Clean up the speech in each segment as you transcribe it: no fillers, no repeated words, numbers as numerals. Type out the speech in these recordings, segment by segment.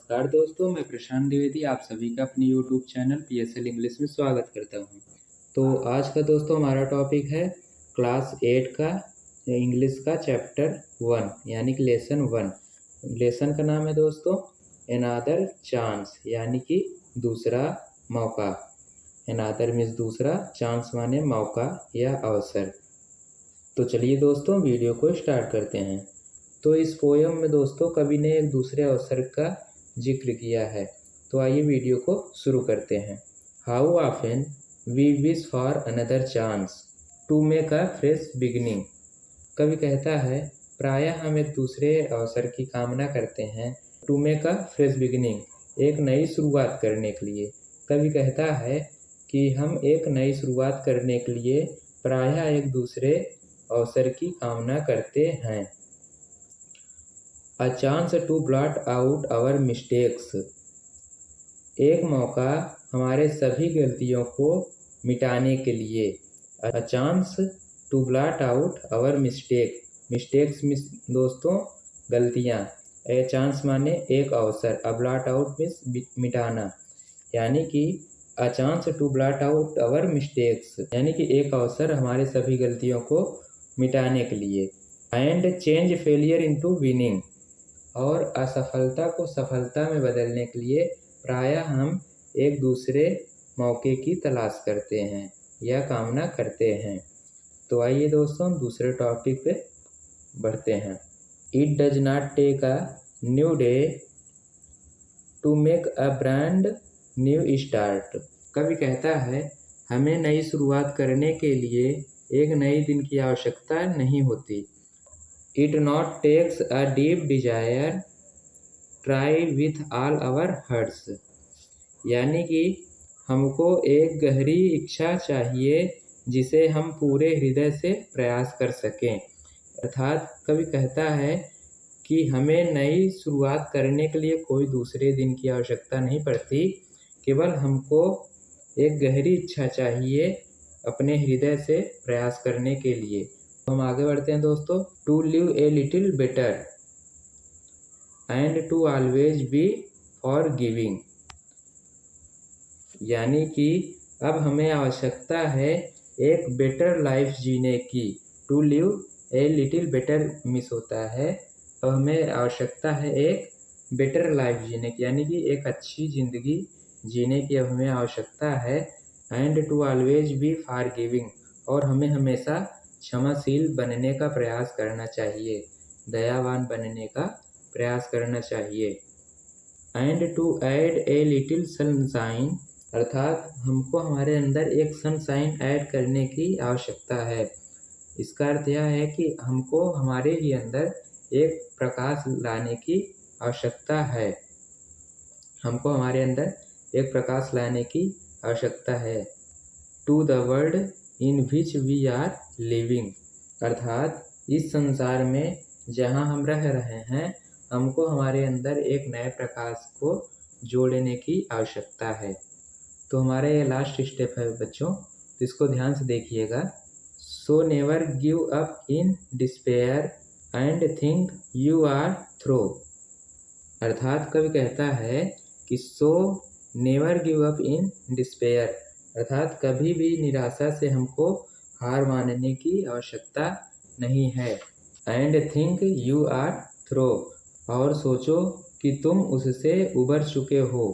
नमस्कार दोस्तों, मैं प्रशांत द्विवेदी आप सभी का अपने YouTube चैनल PSL इंग्लिश में स्वागत करता हूं। तो आज का दोस्तों हमारा टॉपिक है क्लास 8 का इंग्लिश का चैप्टर 1 यानी कि लेसन 1। लेसन का नाम है दोस्तों अनदर चांस यानी कि दूसरा मौका। अनदर मीन्स दूसरा, चांस माने मौका या अवसर। तो चलिए दोस्तों वीडियो को स्टार्ट करते हैं। तो इस पोयम में दोस्तों कवि ने एक दूसरे अवसर का जिक्र किया है। तो आइए वीडियो को शुरू करते हैं। How often we wish for another chance to make a fresh beginning. कवि कहता है प्रायः हम एक दूसरे अवसर की कामना करते हैं। To make a fresh beginning, एक नई शुरुआत करने के लिए। कवि कहता है कि हम एक नई शुरुआत करने के लिए प्रायः एक दूसरे अवसर की कामना करते हैं। A chance to blot out our mistakes, एक मौका हमारे सभी गलतियों को मिटाने के लिए। A chance to blot out our mistake, mistakes दोस्तों गलतियाँ। A chance माने एक अवसर, a blot out मीन्स मिटाना, यानी कि A chance to blot out our mistakes यानी कि एक अवसर हमारे सभी गलतियों को मिटाने के लिए। And change failure into winning, और असफलता को सफलता में बदलने के लिए प्रायः हम एक दूसरे मौके की तलाश करते हैं या कामना करते हैं। तो आइए दोस्तों दूसरे टॉपिक पे बढ़ते हैं। It does not take a new day to make a brand new start. कवि कहता है हमें नई शुरुआत करने के लिए एक नए दिन की आवश्यकता नहीं होती। It not takes a deep desire, try with all our hearts, यानी कि हमको एक गहरी इच्छा चाहिए जिसे हम पूरे हृदय से प्रयास कर सकें। अर्थात कवि कहता है कि हमें नई शुरुआत करने के लिए कोई दूसरे दिन की आवश्यकता नहीं पड़ती, केवल हमको एक गहरी इच्छा चाहिए अपने हृदय से प्रयास करने के लिए। हम आगे बढ़ते हैं दोस्तों। To live a little better and to always be forgiving, यानी कि अब हमें आवश्यकता है एक बेटर लाइफ जीने की। To live a little better miss होता है, अब हमें आवश्यकता है एक बेटर लाइफ जीने की, यानी कि एक अच्छी ज़िंदगी जीने की अब हमें आवश्यकता है। And to always be forgiving, और हमें हमेशा क्षमाशील बनने का प्रयास करना चाहिए, दयावान बनने का प्रयास करना चाहिए। And to add a little sunshine, अर्थात हमको हमारे अंदर एक सनशाइन ऐड करने की आवश्यकता है। इसका अर्थ यह है कि हमको हमारे ही अंदर एक प्रकाश लाने की आवश्यकता है। हमको हमारे अंदर एक प्रकाश लाने की आवश्यकता है। To the world in which we are living, अर्थात इस संसार में जहाँ हम रह रहे हैं हमको हमारे अंदर एक नए प्रकाश को जोड़ने की आवश्यकता है। तो हमारा ये लास्ट स्टेप है बच्चों, तो इसको ध्यान से देखिएगा। So never give up in despair and think you are through, अर्थात कवि कहता है कि so never give up in despair, अर्थात कभी भी निराशा से हमको हार मानने की आवश्यकता नहीं है। And think you are through, और सोचो कि तुम उससे उबर चुके हो।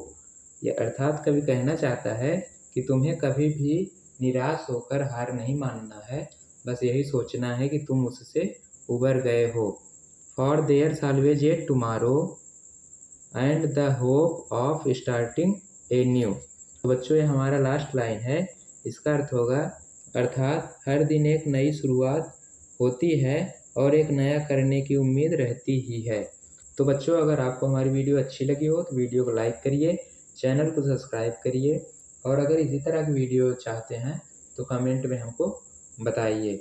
यह अर्थात कवि कहना चाहता है कि तुम्हें कभी भी निराश होकर हार नहीं मानना है, बस यही सोचना है कि तुम उससे उबर गए हो। For there's always a tomorrow and the hope of starting anew. तो बच्चों ये हमारा लास्ट लाइन है, इसका अर्थ होगा अर्थात हर दिन एक नई शुरुआत होती है और एक नया करने की उम्मीद रहती ही है। तो बच्चों अगर आपको हमारी वीडियो अच्छी लगी हो तो वीडियो को लाइक करिए, चैनल को सब्सक्राइब करिए, और अगर इसी तरह की वीडियो चाहते हैं तो कमेंट में हमको बताइए।